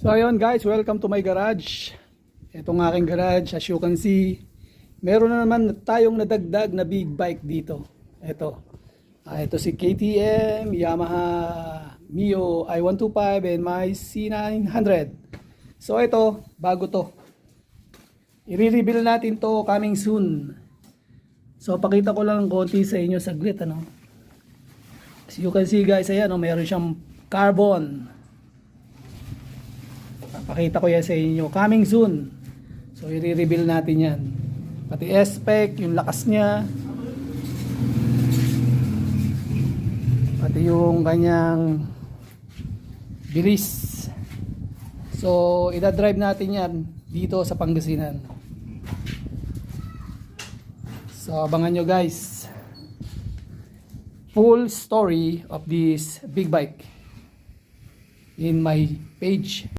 So ayun guys, welcome to my garage. Itong aking garage, as you can see, meron na naman tayong nadagdag na big bike dito. Ito si KTM, Yamaha Mio i125 and my C900. So ito, bago to. I-reveal natin to coming soon. So pakita ko lang konti sa inyo saglit ano. As you can see guys, ayan meron siyang carbon. Pakita ko yan sa inyo coming soon. So i-reveal natin yan, pati spec, yung lakas niya, pati yung kanyang bilis. So ida-drive natin yan dito sa Pangasinan. So abangan nyo guys, full story of this big bike in my page.